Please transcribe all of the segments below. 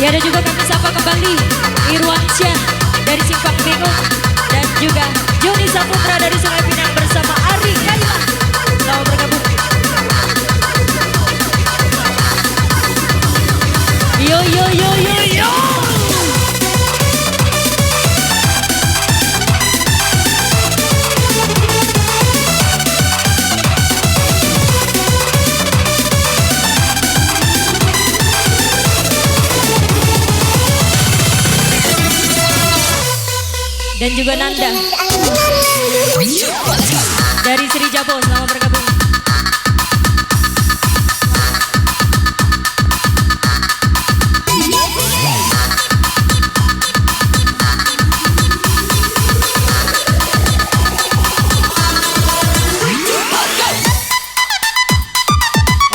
Ya, dan juga kami sapa kembali Irwansyah dari Simpang Bingung dan juga Joni Saputra dari Sungai Pinang bersama Ari Kaila. Selamat bergabung. Yo yo yo yo yo. Dan juga Nanda dari Sri Jabo, selamat bergabung.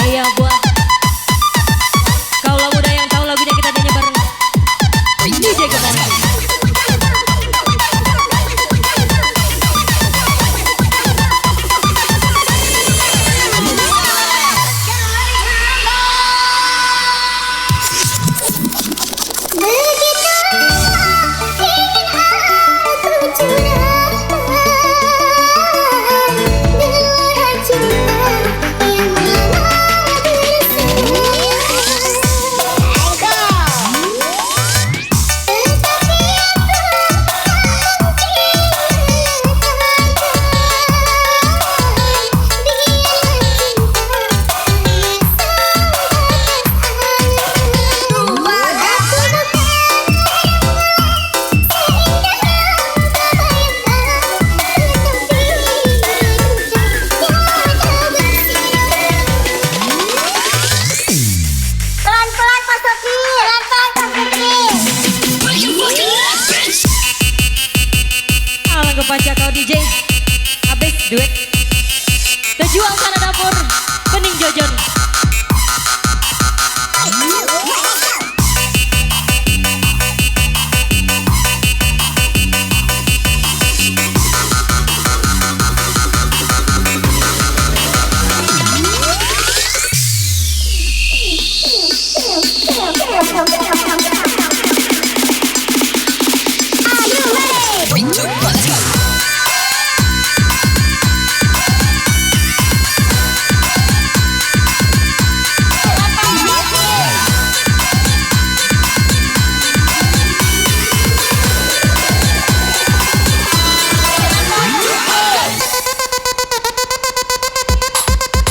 Iya, buat kaulah muda yang tahu lagunya, kita nyanyi bareng DJ Gemong. Kepaca kau DJ abis duet terjual sana dapur Bening Jojon.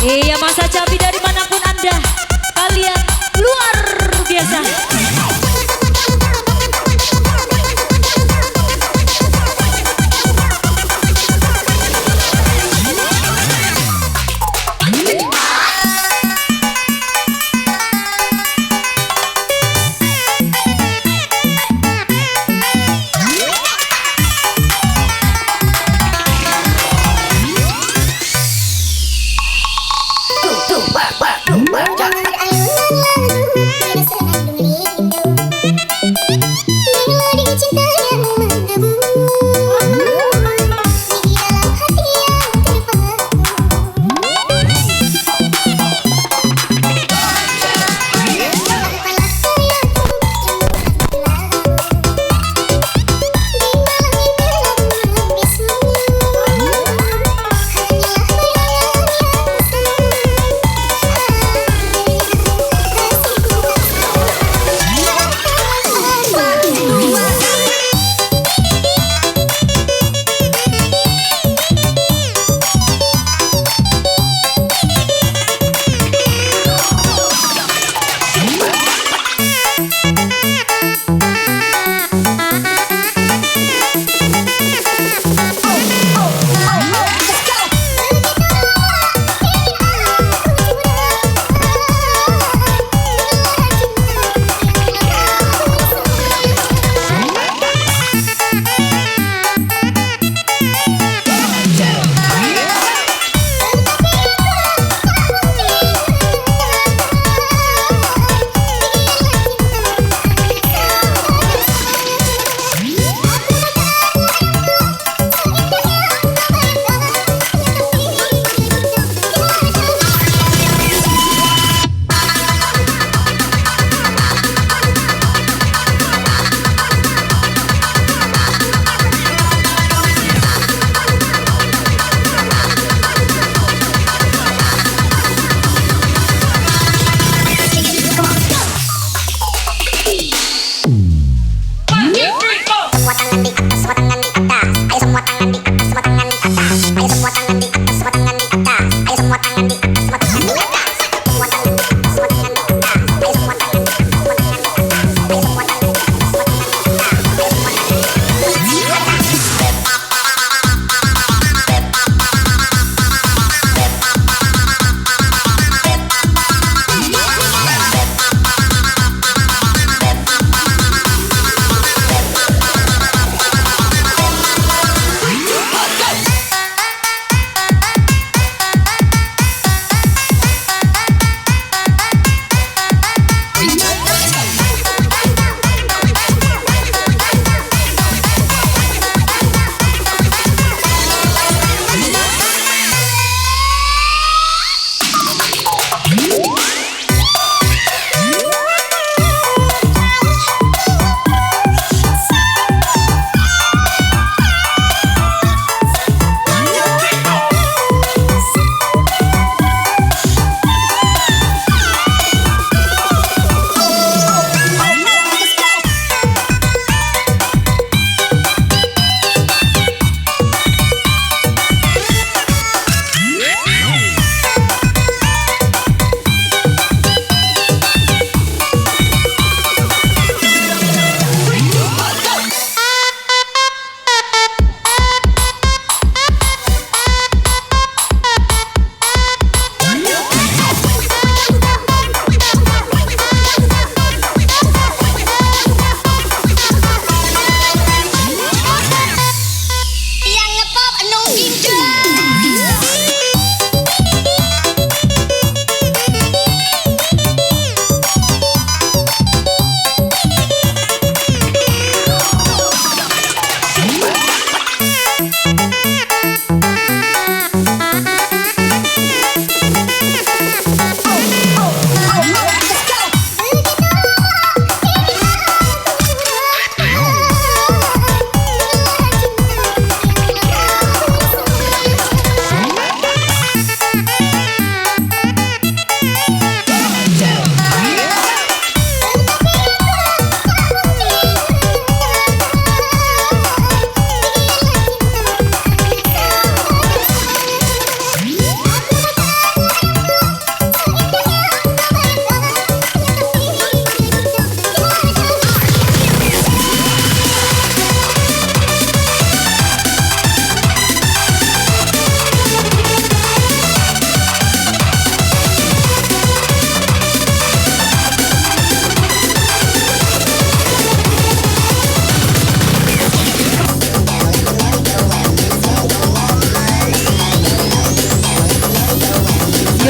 Iya, masa cabi dari manapun Anda, kalian luar biasa.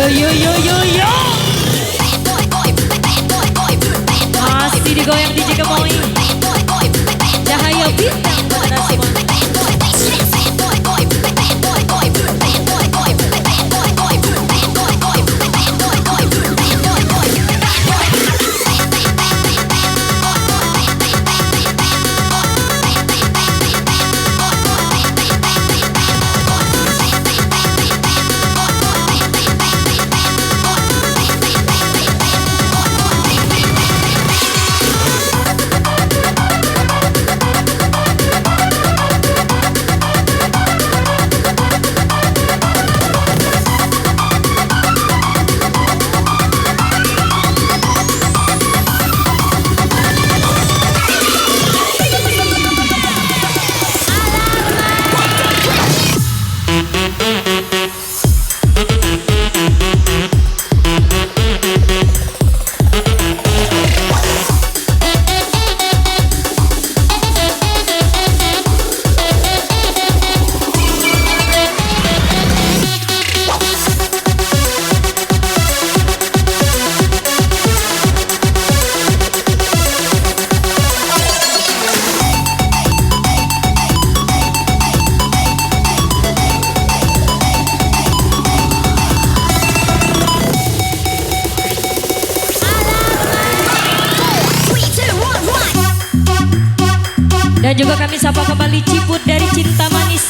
Yo yo yo yo yo. Masih digoyang DJ Gemoy. Cahaya bintang kepada semua. Dan juga kami sapa kembali Ciput dari Cinta Manis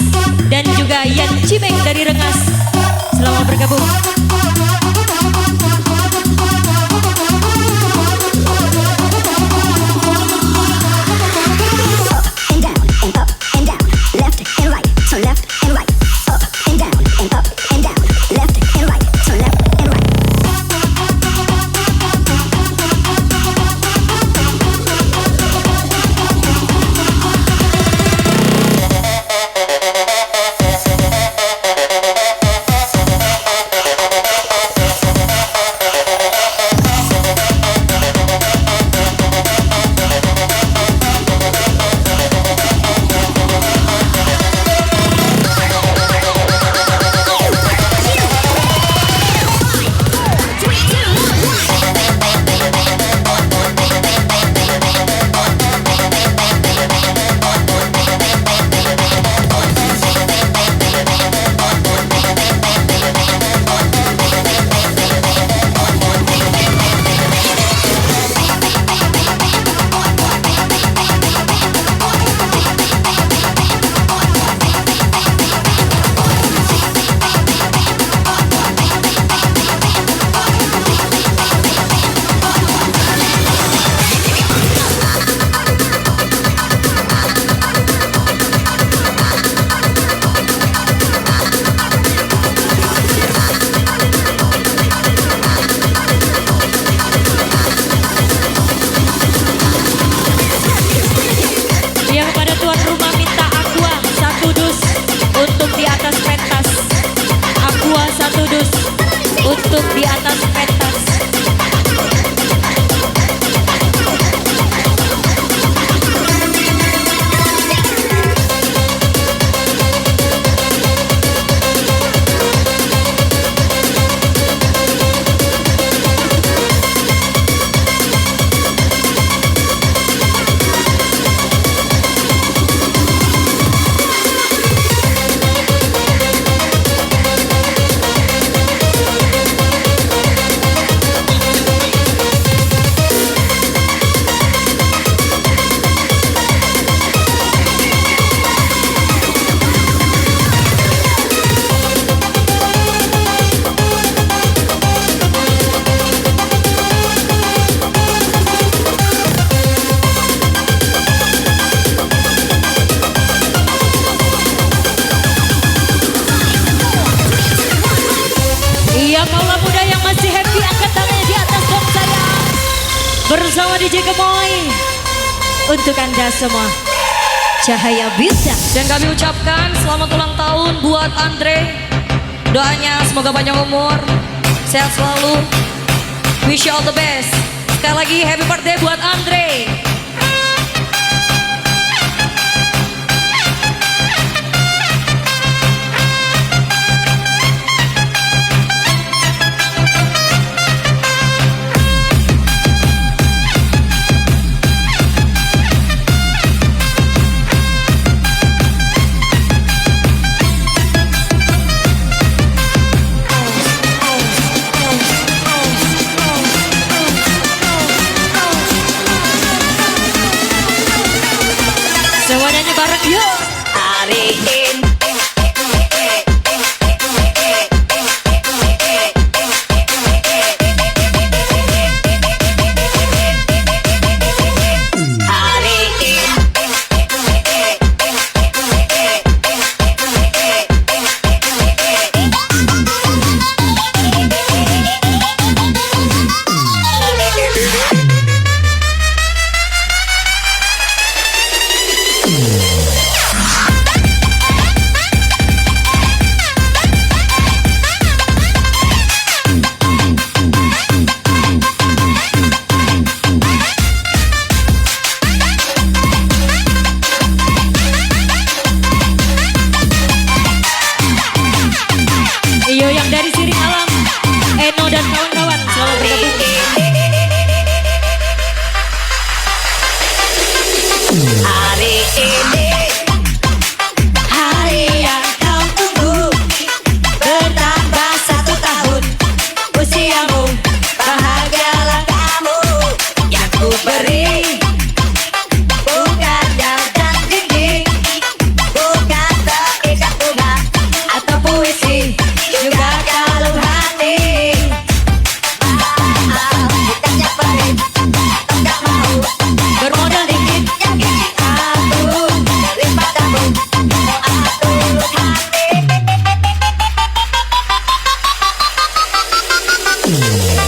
dan juga Yan Cimeng dari Rengas. Selamat bergabung. Untuk di atas pentas. Kaula muda yang masih happy, angkat tangannya di atas dong saya. Bersama DJ Gemoy untuk Anda semua. Cahaya bintang. Dan kami ucapkan selamat ulang tahun buat Andre. Doanya semoga panjang umur, sehat selalu. Wish you all the best. Sekali lagi happy birthday buat Andre. Yuk hari ini yang dari Siring Alam, Eno dan kawan-kawan selamat bergabung. Hari ini hari yang kau tunggu, bertambah 1 tahun usiamu, bahagialah kamu yang ku beri. Bukan dandan dinding, bukan terikat bunga atau puisi, juga kalung hati. Bukannya pelit atau gak mau bermodal dikit, aku daripadamu aku hati.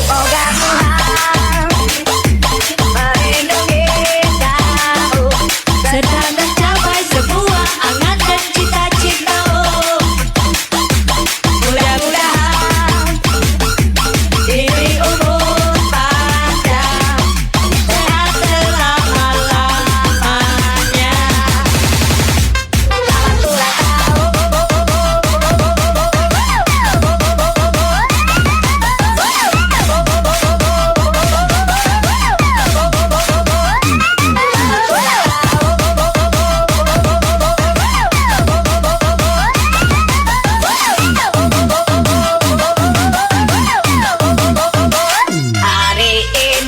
Moga Tuhan melindungi kamu serta mencapai semua angan dan cita-citamu. Mudah-mudahan diri umur panjang, sehat selama-lamanya. Selamat ulang hari ini.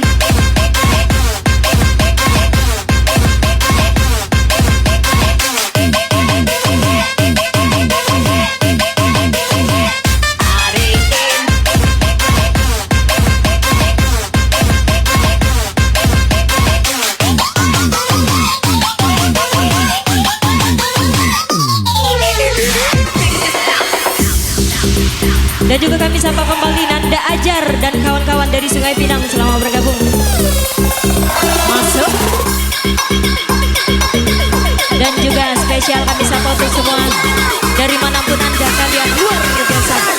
Hari ini dan juga kami sapa kembali Nanda Ajar dan kawan-kawan dari Sungai Pinang selama bergabung. Masuk. Dan juga spesial kami sapa untuk semua dari manapun Anda, kalian luar biasa.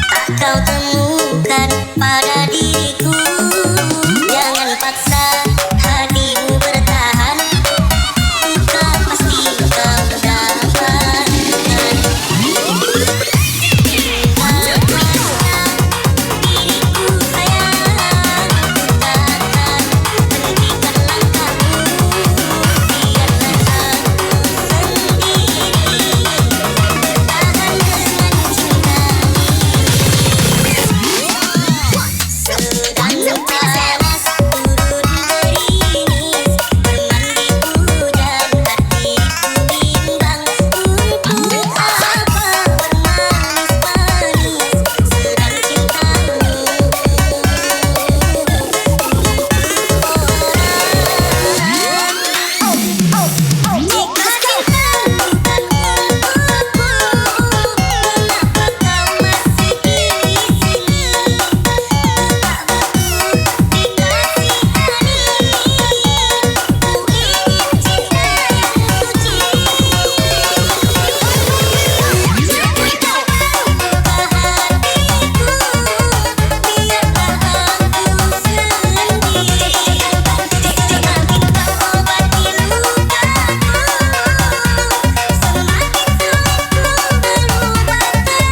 tak kau temukan pada diriku. Jangan paksa hatimu bertahan, bukan pasti kau dapatkan. Diriku sayang, takkan hentikan langkahmu. Biarlah aku sendiri bertahan dengan cintamu. Sedang panas turun gerimis, bermandi hujan hatiku bimbang. Untuk apa bermanis-manis sedang cintamu jika cintamu bukan untukku, kenapa kau masih di sini? Tak butuh dikasihani, ku ingin cinta yang suci. Jangan kau ubah hatiku, biarlah aku sendiri. Semakin kau obati lukaku, semakin sulitku melupakanmu.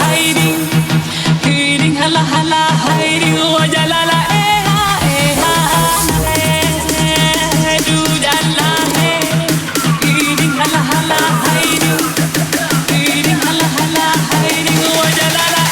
hiding, hiding hala hala hiding wajalala do jala hiding hala hala hiding, hiding hala hala hiding wajalala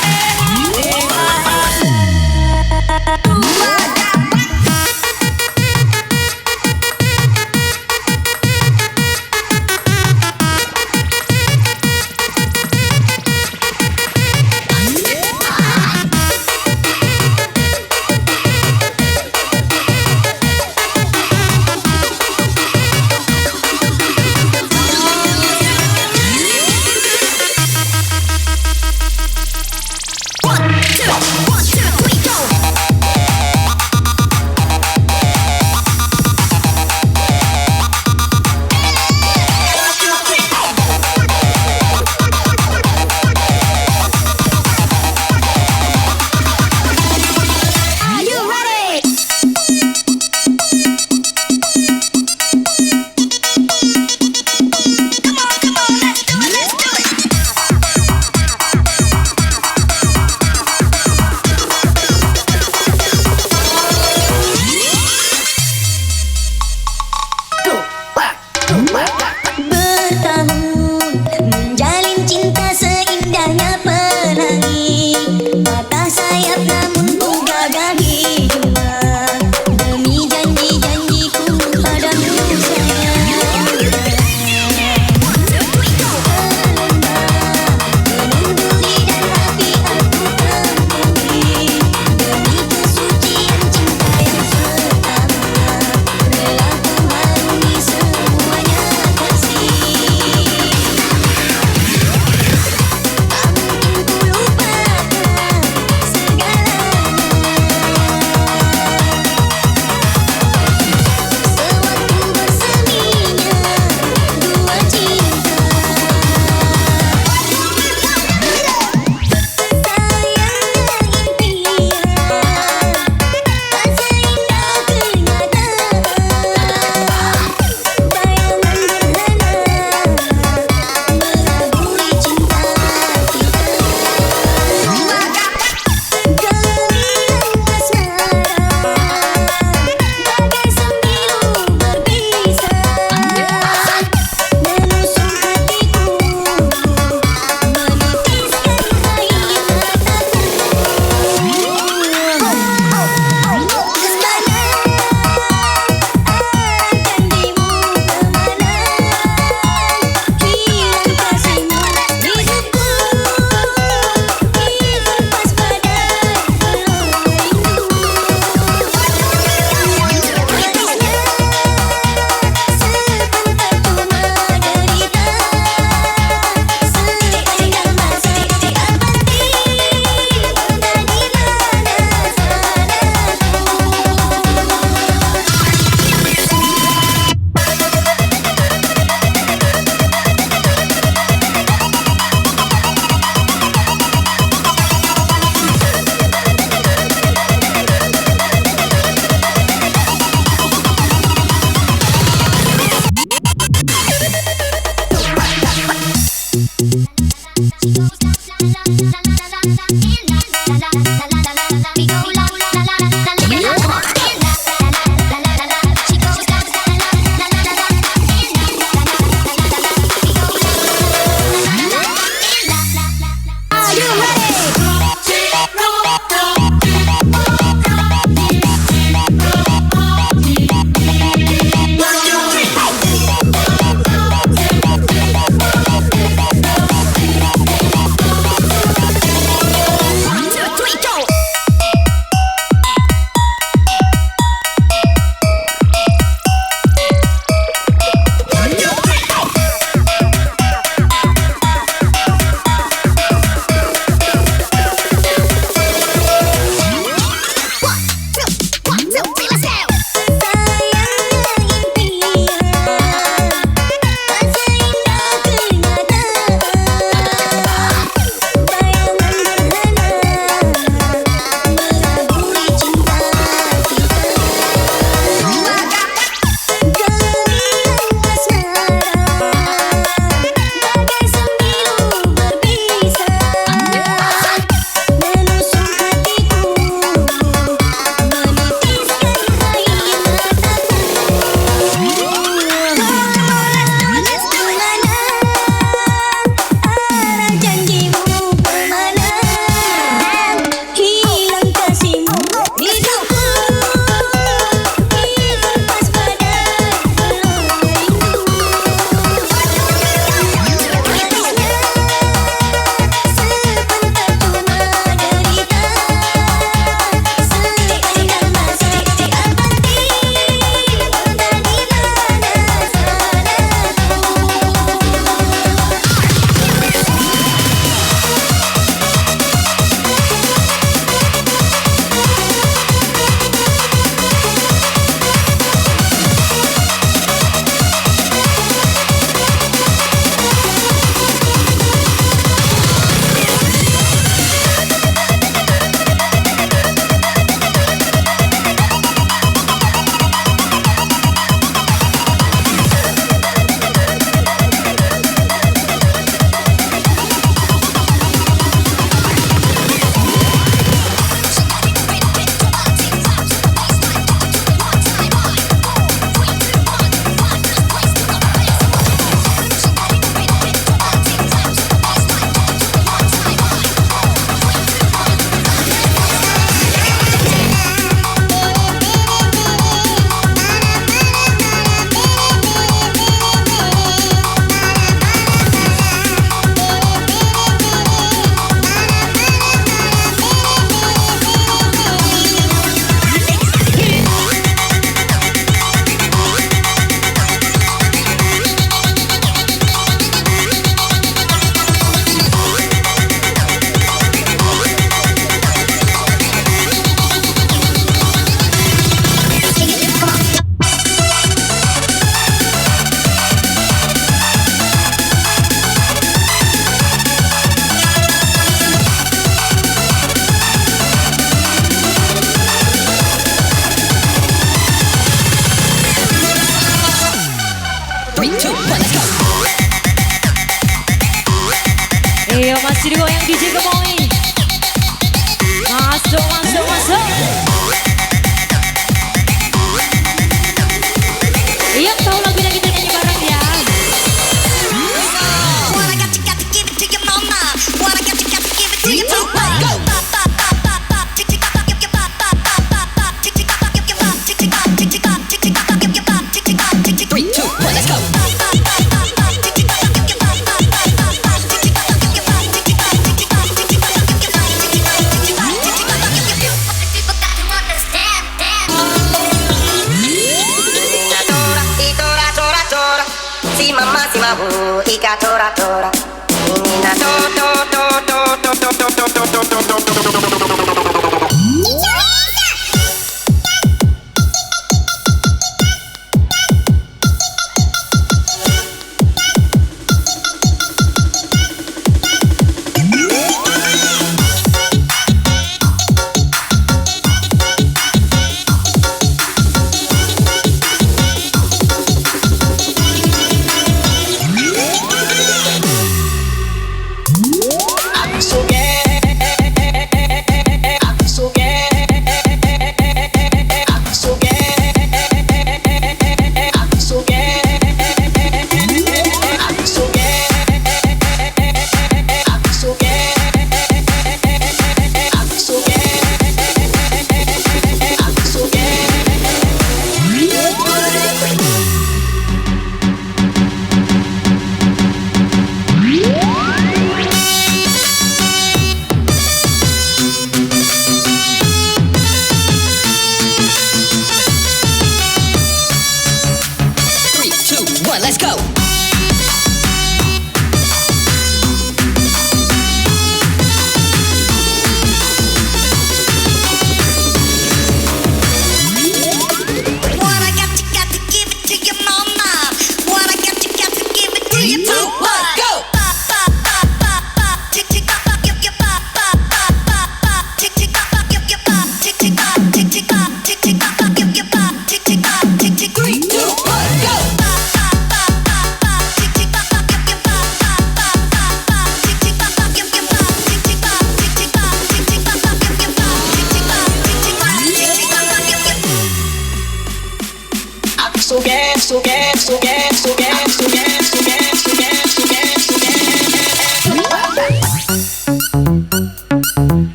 Masih digoyang DJ Gemoy. Masuk, masuk, masuk. Yang tahu lagunya kita nyanyi bareng ya. What I got, you got to give it to your mama. What I got, you got to give it to your papa. Go. Pop, pop, pop, pop, pop. Tick, tick, pop, give your pop, pop, pop, pop, pop. Tick, tick, pop, give your pop. Tick, tick, pop, tick, tick, pop, tick, tick, pop, give your pop. Tick, tick, pop, tick, tick. 3, 2, 1, let's go. Pop, pop, pop, pop, pop. Tick, tick, pop, give your pop, pop, pop, pop, pop. Tick, tick, pop, give your pop. Tick, tick, pop, tick, tick, pop, tick, tick, pop, give your pop. Tick, tick, pop, tick, tick, pop, tick, tick, pop, give your pop. People got to understand, Si mamá, si mabu, ika tora tora. Nina to to to to to to to to to to to to. Let's go. what I got, you got to give it to your mama. What I got, you got to give it to your papa. Go. Pop, pop, pop, pop, pop. Tick, tick, pop, give your pop, pop, pop, pop, pop. Tick, tick, pop, give your pop. Tick, tick, pop, tick, tick, pop, tick, tick, pop, give your pop. Tick, tick, pop, tick, tick. 3, 2, 1, go. Pop, pop, pop, pop, pop. Tick, tick, pop, give your pop, pop, pop, pop, pop. Tick, tick, pop, give your pop. Tick, tick, pop, tick, tick, pop, tick, tick, pop, give your pop. Tick, tick, pop, tick, tick, pop, tick, tick, pop, give your pop.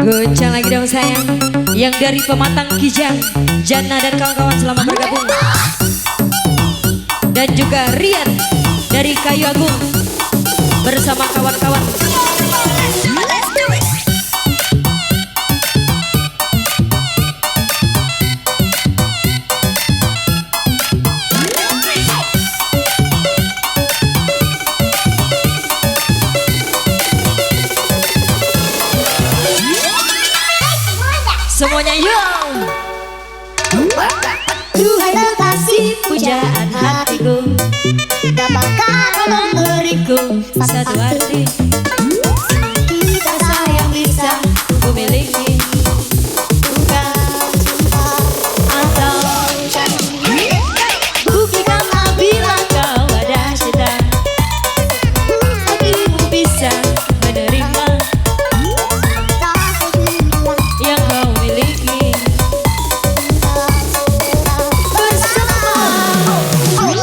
Goncang lagi dong sayang. Yang dari Pematang Kijang, Jana dan kawan-kawan selamat bergabung. Dan juga Rian dari Kayu Agung bersama kawan-kawan. Let's do it. Semuanya yuk. Duhai kekasih Pujaan hatiku dapatkan memberiku satu arti. kita Sayang bisa ku miliki bukan cinta atau buktikan bila kau ada cinta. Hatimu bisa menerima yang kau miliki bersama. Oh,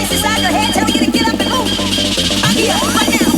voice inside your head telling you to get up and move. I'll be up right now.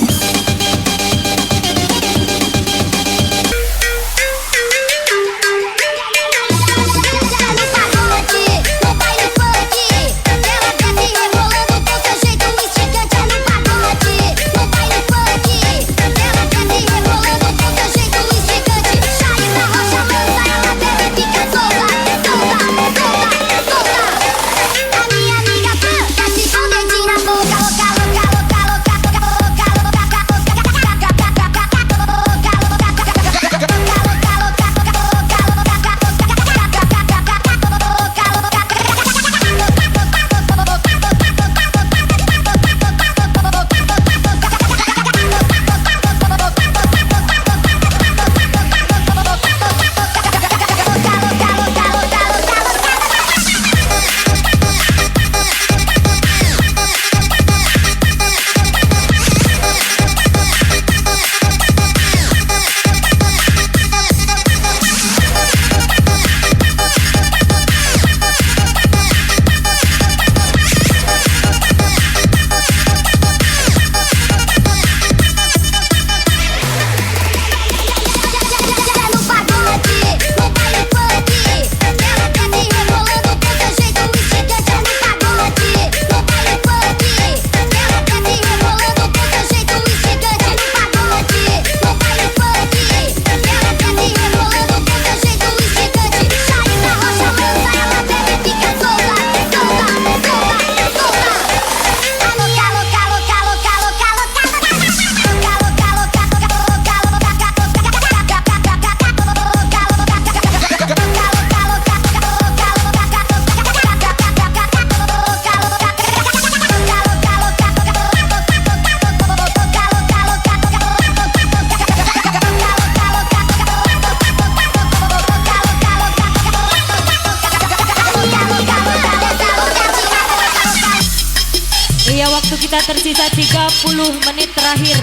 Iya, waktu kita tersisa 30 menit terakhir.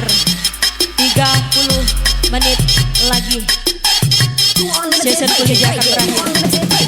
30 menit lagi. Session kuliah akan berakhir.